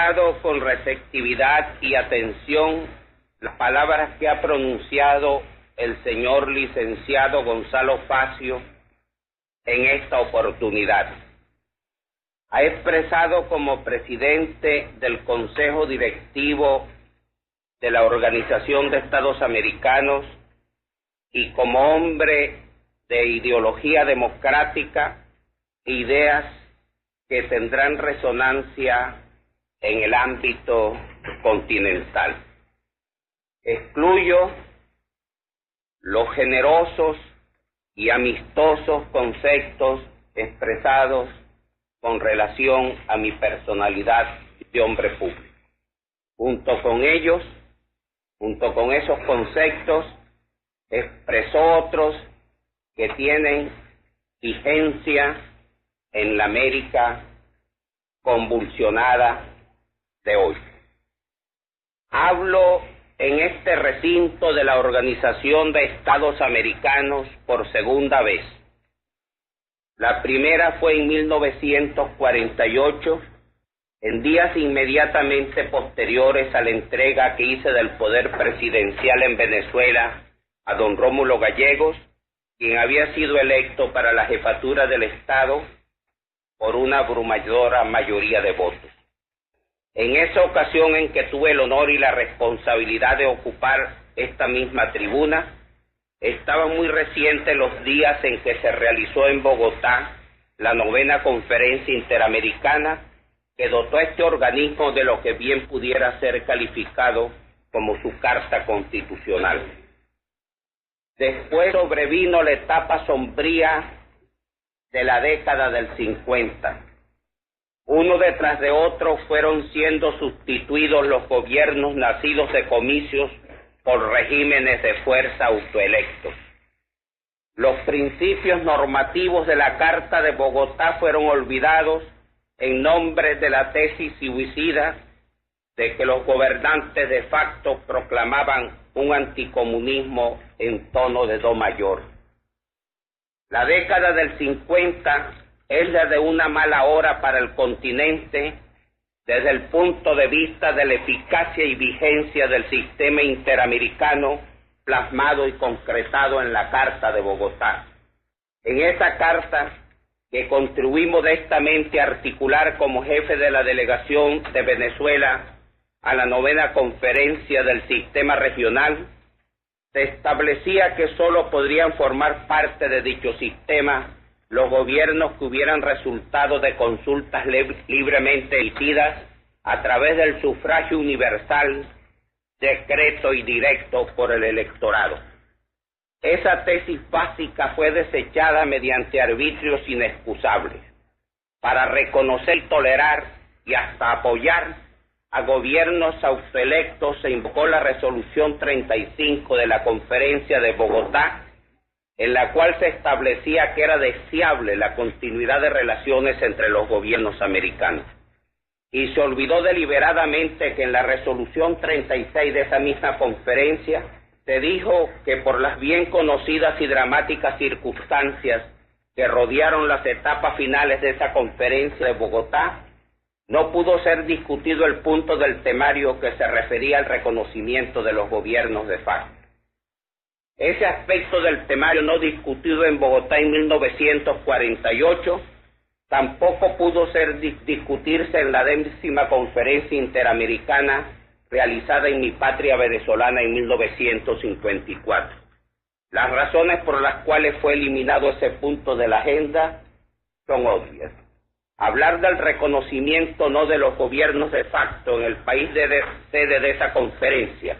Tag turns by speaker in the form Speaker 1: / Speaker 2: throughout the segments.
Speaker 1: escuchado con receptividad y atención las palabras que ha pronunciado el señor licenciado Gonzalo Facio en esta oportunidad. Ha expresado como presidente del Consejo Directivo de la Organización de Estados Americanos y como hombre de ideología democrática, ideas que tendrán resonancia en el ámbito continental. Excluyo los generosos y amistosos conceptos expresados con relación a mi personalidad de hombre público. Junto con esos conceptos, expresó otros que tienen vigencia en la América convulsionada de hoy. Hablo en este recinto de la Organización de Estados Americanos por segunda vez. La primera fue en 1948, en días inmediatamente posteriores a la entrega que hice del poder presidencial en Venezuela a don Rómulo Gallegos, quien había sido electo para la jefatura del Estado por una abrumadora mayoría de votos. En esa ocasión en que tuve el honor y la responsabilidad de ocupar esta misma tribuna, estaban muy recientes los días en que se realizó en Bogotá la 9ª Conferencia Interamericana, que dotó a este organismo de lo que bien pudiera ser calificado como su Carta Constitucional. Después sobrevino la etapa sombría de la década del 50. Uno detrás de otro fueron siendo sustituidos los gobiernos nacidos de comicios por regímenes de fuerza autoelectos. Los principios normativos de la Carta de Bogotá fueron olvidados en nombre de la tesis suicida de que los gobernantes de facto proclamaban un anticomunismo en tono de do mayor. La década del 50 es la de una mala hora para el continente desde el punto de vista de la eficacia y vigencia del sistema interamericano plasmado y concretado en la Carta de Bogotá. En esa carta, que contribuí modestamente a articular como jefe de la delegación de Venezuela a la 9ª Conferencia del Sistema Regional, se establecía que solo podrían formar parte de dicho sistema los gobiernos que hubieran resultado de consultas libremente emitidas a través del sufragio universal, secreto y directo por el electorado. Esa tesis básica fue desechada mediante arbitrios inexcusables. Para reconocer, tolerar y hasta apoyar a gobiernos autoelectos se invocó la Resolución 35 de la Conferencia de Bogotá, en la cual se establecía que era deseable la continuidad de relaciones entre los gobiernos americanos. Y se olvidó deliberadamente que en la Resolución 36 de esa misma conferencia se dijo que por las bien conocidas y dramáticas circunstancias que rodearon las etapas finales de esa conferencia de Bogotá, no pudo ser discutido el punto del temario que se refería al reconocimiento de los gobiernos de facto. Ese aspecto del temario no discutido en Bogotá en 1948 tampoco pudo discutirse en la 10ª Conferencia Interamericana realizada en mi patria venezolana en 1954. Las razones por las cuales fue eliminado ese punto de la agenda son obvias. Hablar del reconocimiento no de los gobiernos de facto en el país sede de esa conferencia,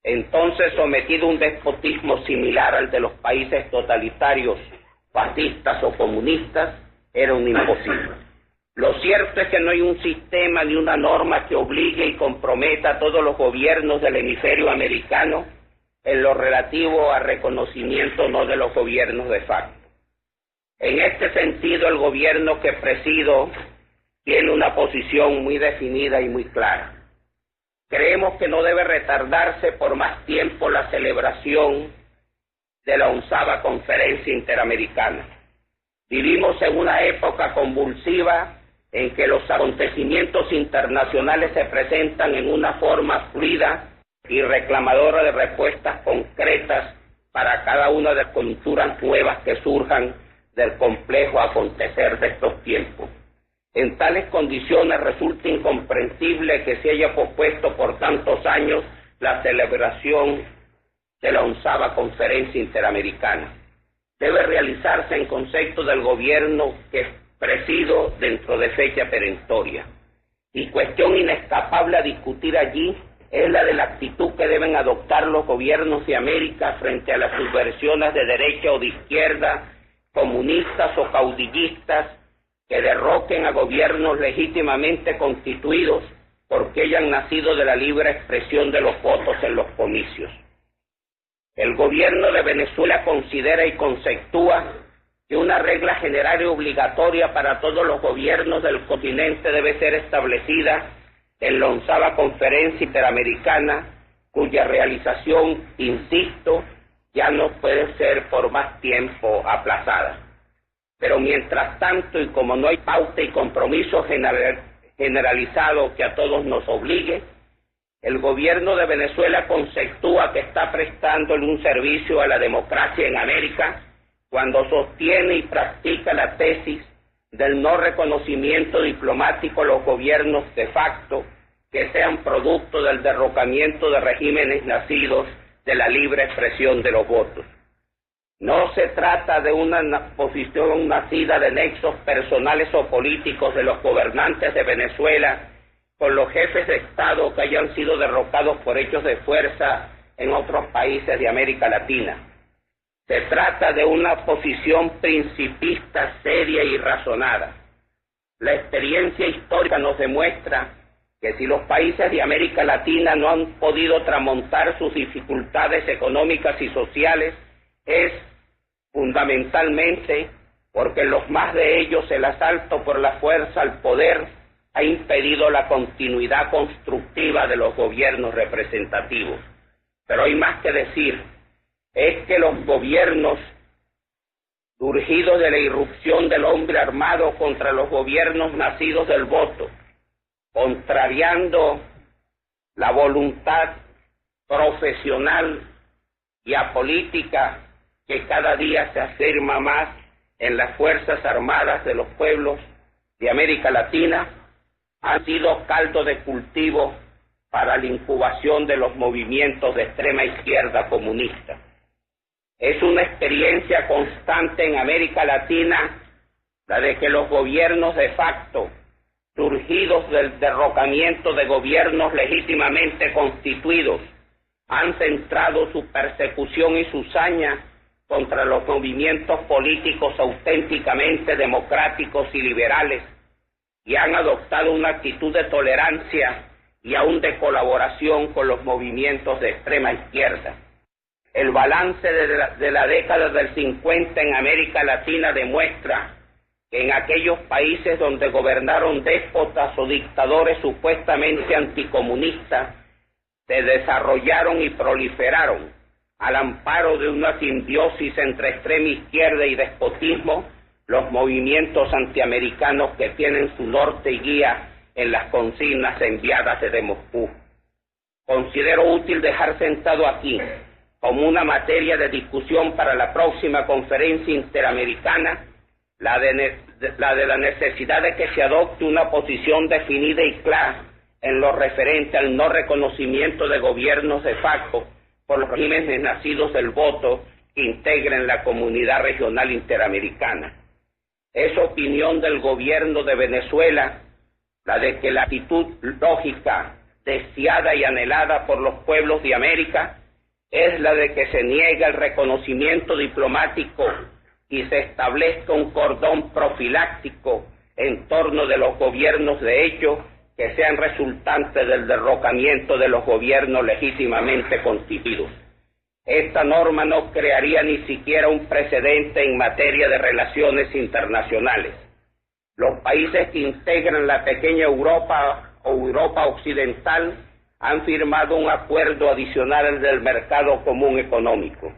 Speaker 1: entonces sometido a un despotismo similar al de los países totalitarios, fascistas o comunistas, era un imposible. Lo cierto es que no hay un sistema ni una norma que obligue y comprometa a todos los gobiernos del hemisferio americano en lo relativo a reconocimiento no de los gobiernos de facto. En este sentido, el gobierno que presido tiene una posición muy definida y muy clara. Creemos que no debe retardarse por más tiempo la celebración de la 11ª Conferencia Interamericana. Vivimos en una época convulsiva en que los acontecimientos internacionales se presentan en una forma fluida y reclamadora de respuestas concretas para cada una de las coyunturas nuevas que surjan del complejo acontecer de estos tiempos. En tales condiciones resulta incomprensible que se haya pospuesto por tantos años la celebración de la 11ª Conferencia Interamericana. Debe realizarse en concepto del gobierno que presido dentro de fecha perentoria. Y cuestión inescapable a discutir allí es la de la actitud que deben adoptar los gobiernos de América frente a las subversiones de derecha o de izquierda, comunistas o caudillistas, que derroquen a gobiernos legítimamente constituidos porque hayan nacido de la libre expresión de los votos en los comicios. El gobierno de Venezuela considera y conceptúa que una regla general y obligatoria para todos los gobiernos del continente debe ser establecida en la 11ª Conferencia Interamericana, cuya realización, insisto, ya no puede ser por más tiempo aplazada. Pero mientras tanto, y como no hay pauta y compromiso generalizado que a todos nos obligue, el gobierno de Venezuela conceptúa que está prestándole un servicio a la democracia en América cuando sostiene y practica la tesis del no reconocimiento diplomático a los gobiernos de facto que sean producto del derrocamiento de regímenes nacidos de la libre expresión de los votos. No se trata de una posición nacida de nexos personales o políticos de los gobernantes de Venezuela con los jefes de Estado que hayan sido derrocados por hechos de fuerza en otros países de América Latina. Se trata de una posición principista, seria y razonada. La experiencia histórica nos demuestra que si los países de América Latina no han podido tramontar sus dificultades económicas y sociales, es fundamentalmente porque en los más de ellos el asalto por la fuerza al poder ha impedido la continuidad constructiva de los gobiernos representativos. Pero hay más que decir, es que los gobiernos surgidos de la irrupción del hombre armado contra los gobiernos nacidos del voto, contrariando la voluntad profesional y apolítica que cada día se afirma más en las Fuerzas Armadas de los pueblos de América Latina, han sido caldo de cultivo para la incubación de los movimientos de extrema izquierda comunista. Es una experiencia constante en América Latina la de que los gobiernos de facto, surgidos del derrocamiento de gobiernos legítimamente constituidos, han centrado su persecución y su saña contra los movimientos políticos auténticamente democráticos y liberales, y han adoptado una actitud de tolerancia y aún de colaboración con los movimientos de extrema izquierda. El balance de la década del 50 en América Latina demuestra que en aquellos países donde gobernaron déspotas o dictadores supuestamente anticomunistas, se desarrollaron y proliferaron, al amparo de una simbiosis entre extrema izquierda y despotismo, los movimientos antiamericanos que tienen su norte y guía en las consignas enviadas desde Moscú. Considero útil dejar sentado aquí, como una materia de discusión para la próxima conferencia interamericana, la de la necesidad de que se adopte una posición definida y clara en lo referente al no reconocimiento de gobiernos de facto por los regímenes nacidos del voto que integren la comunidad regional interamericana. Es opinión del gobierno de Venezuela la de que la actitud lógica, deseada y anhelada por los pueblos de América, es la de que se niega el reconocimiento diplomático y se establezca un cordón profiláctico en torno de los gobiernos de hecho que sean resultantes del derrocamiento de los gobiernos legítimamente constituidos. Esta norma no crearía ni siquiera un precedente en materia de relaciones internacionales. Los países que integran la pequeña Europa o Europa occidental han firmado un acuerdo adicional del mercado común económico.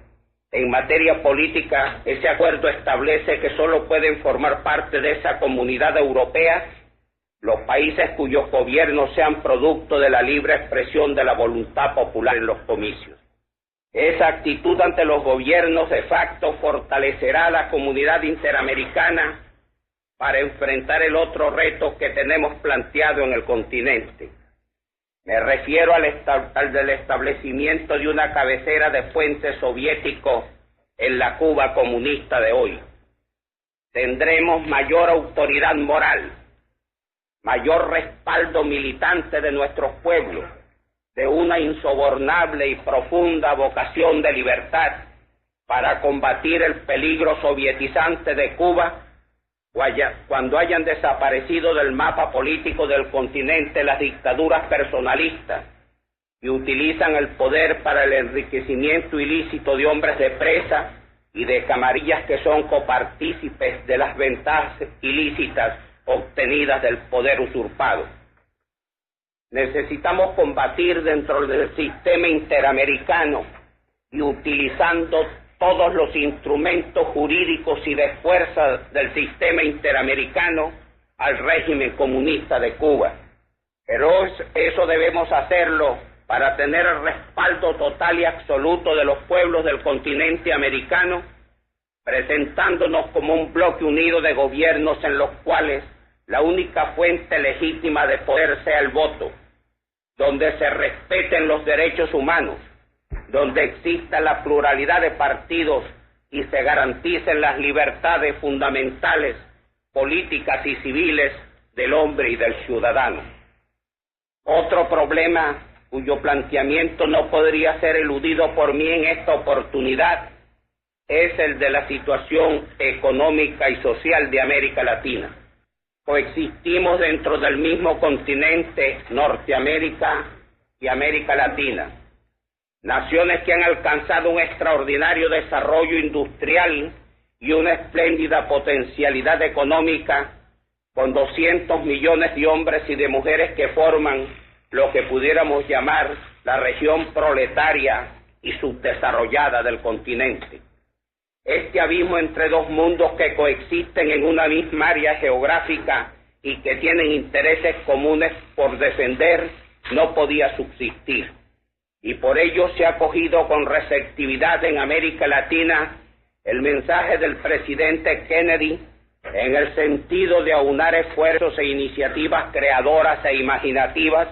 Speaker 1: En materia política, ese acuerdo establece que solo pueden formar parte de esa comunidad europea los países cuyos gobiernos sean producto de la libre expresión de la voluntad popular en los comicios. Esa actitud ante los gobiernos de facto fortalecerá a la comunidad interamericana para enfrentar el otro reto que tenemos planteado en el continente. Me refiero al del establecimiento de una cabecera de puente soviético en la Cuba comunista de hoy. Tendremos mayor autoridad moral, mayor respaldo militante de nuestros pueblos, de una insobornable y profunda vocación de libertad para combatir el peligro sovietizante de Cuba cuando hayan desaparecido del mapa político del continente las dictaduras personalistas y utilizan el poder para el enriquecimiento ilícito de hombres de presa y de camarillas que son copartícipes de las ventajas ilícitas obtenidas del poder usurpado. Necesitamos combatir dentro del sistema interamericano y utilizando todos los instrumentos jurídicos y de fuerza del sistema interamericano al régimen comunista de Cuba. Pero eso debemos hacerlo para tener el respaldo total y absoluto de los pueblos del continente americano, presentándonos como un bloque unido de gobiernos en los cuales la única fuente legítima de poder sea el voto, donde se respeten los derechos humanos, donde exista la pluralidad de partidos y se garanticen las libertades fundamentales, políticas y civiles del hombre y del ciudadano. Otro problema cuyo planteamiento no podría ser eludido por mí en esta oportunidad es el de la situación económica y social de América Latina. Coexistimos dentro del mismo continente, Norteamérica y América Latina, naciones que han alcanzado un extraordinario desarrollo industrial y una espléndida potencialidad económica, con 200 millones de hombres y de mujeres que forman lo que pudiéramos llamar la región proletaria y subdesarrollada del continente. Este abismo entre dos mundos que coexisten en una misma área geográfica y que tienen intereses comunes por defender no podía subsistir. Y por ello se ha acogido con receptividad en América Latina el mensaje del presidente Kennedy en el sentido de aunar esfuerzos e iniciativas creadoras e imaginativas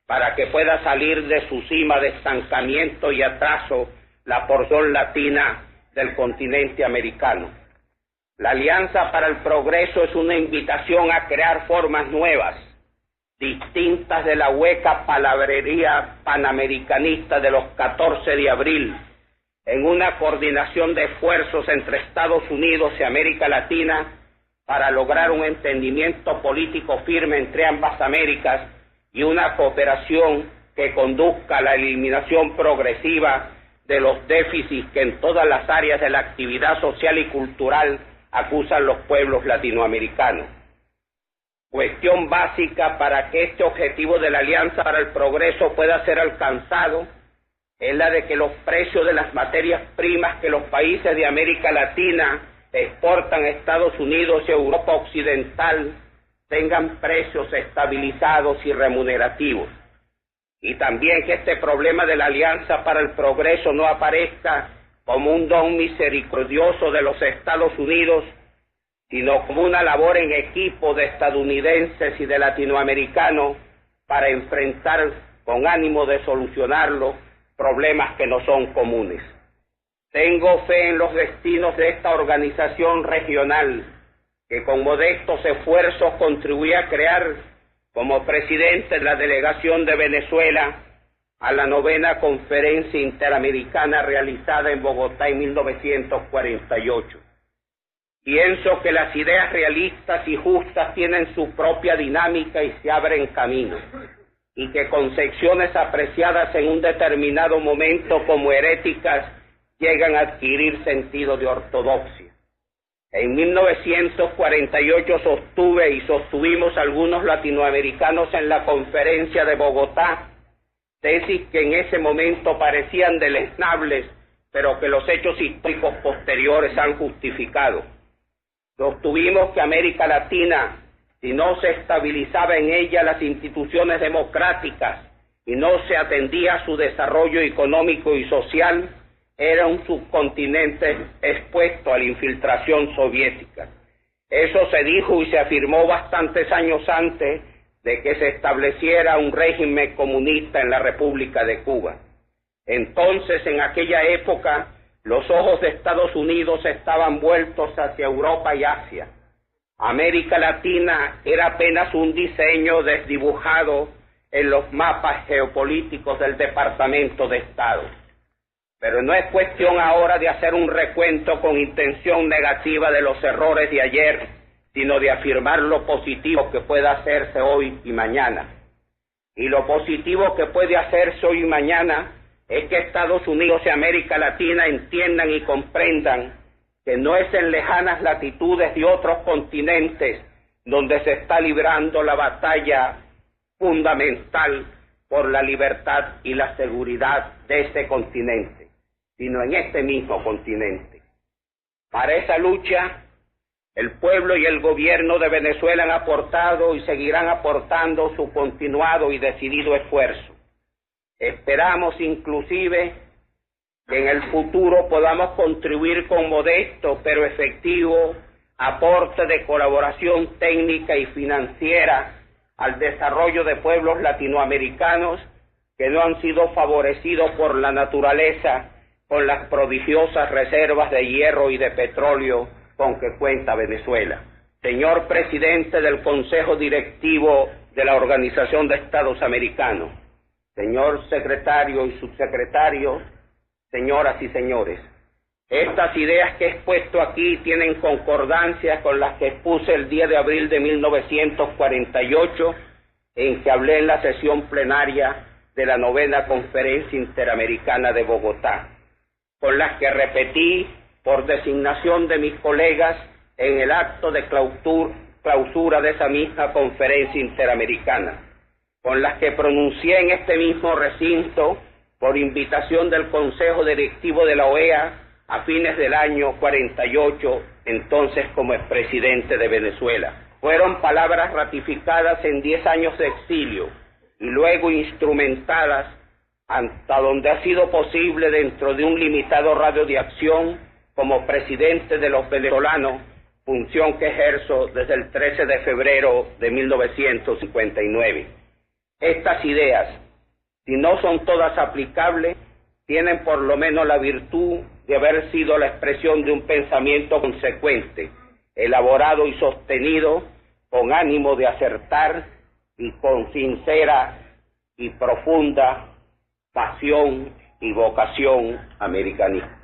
Speaker 1: para que pueda salir de su cima de estancamiento y atraso la porción latina del continente americano. La Alianza para el Progreso es una invitación a crear formas nuevas, distintas de la hueca palabrería panamericanista de los 14 de abril, en una coordinación de esfuerzos entre Estados Unidos y América Latina para lograr un entendimiento político firme entre ambas Américas y una cooperación que conduzca a la eliminación progresiva de los déficits que en todas las áreas de la actividad social y cultural acusan los pueblos latinoamericanos. Cuestión básica para que este objetivo de la Alianza para el Progreso pueda ser alcanzado es la de que los precios de las materias primas que los países de América Latina exportan a Estados Unidos y Europa Occidental tengan precios estabilizados y remunerativos. Y también que este problema de la Alianza para el Progreso no aparezca como un don misericordioso de los Estados Unidos, sino como una labor en equipo de estadounidenses y de latinoamericanos para enfrentar con ánimo de solucionarlo problemas que no son comunes. Tengo fe en los destinos de esta organización regional que con modestos esfuerzos contribuye a crear como presidente de la delegación de Venezuela a la 9ª Conferencia Interamericana realizada en Bogotá en 1948. Pienso que las ideas realistas y justas tienen su propia dinámica y se abren camino, y que concepciones apreciadas en un determinado momento como heréticas llegan a adquirir sentido de ortodoxia. En 1948 sostuvimos algunos latinoamericanos en la conferencia de Bogotá tesis que en ese momento parecían deleznables, pero que los hechos históricos posteriores han justificado. Sostuvimos que América Latina si no se estabilizaba en ella las instituciones democráticas y no se atendía a su desarrollo económico y social, era un subcontinente expuesto a la infiltración soviética. Eso se dijo y se afirmó bastantes años antes de que se estableciera un régimen comunista en la República de Cuba. Entonces, en aquella época, los ojos de Estados Unidos estaban vueltos hacia Europa y Asia. América Latina era apenas un diseño desdibujado en los mapas geopolíticos del Departamento de Estado. Pero no es cuestión ahora de hacer un recuento con intención negativa de los errores de ayer, sino de afirmar lo positivo que puede hacerse hoy y mañana. Y lo positivo que puede hacerse hoy y mañana es que Estados Unidos y América Latina entiendan y comprendan que no es en lejanas latitudes de otros continentes donde se está librando la batalla fundamental por la libertad y la seguridad de ese continente, sino en este mismo continente. Para esa lucha, el pueblo y el gobierno de Venezuela han aportado y seguirán aportando su continuado y decidido esfuerzo. Esperamos inclusive que en el futuro podamos contribuir con modesto pero efectivo aporte de colaboración técnica y financiera al desarrollo de pueblos latinoamericanos que no han sido favorecidos por la naturaleza con las prodigiosas reservas de hierro y de petróleo con que cuenta Venezuela. Señor presidente del Consejo Directivo de la Organización de Estados Americanos, señor secretario y subsecretarios, señoras y señores, estas ideas que he expuesto aquí tienen concordancia con las que expuse el 10 de abril de 1948, en que hablé en la sesión plenaria de la 9ª Conferencia Interamericana de Bogotá, con las que repetí por designación de mis colegas en el acto de clausura de esa misma Conferencia Interamericana, con las que pronuncié en este mismo recinto por invitación del Consejo Directivo de la OEA a fines del año 48, entonces como expresidente de Venezuela. Fueron palabras ratificadas en 10 años de exilio y luego instrumentadas hasta donde ha sido posible dentro de un limitado radio de acción como presidente de los venezolanos, función que ejerzo desde el 13 de febrero de 1959. Estas ideas, si no son todas aplicables, tienen por lo menos la virtud de haber sido la expresión de un pensamiento consecuente, elaborado y sostenido con ánimo de acertar y con sincera y profunda pasión y vocación americanista.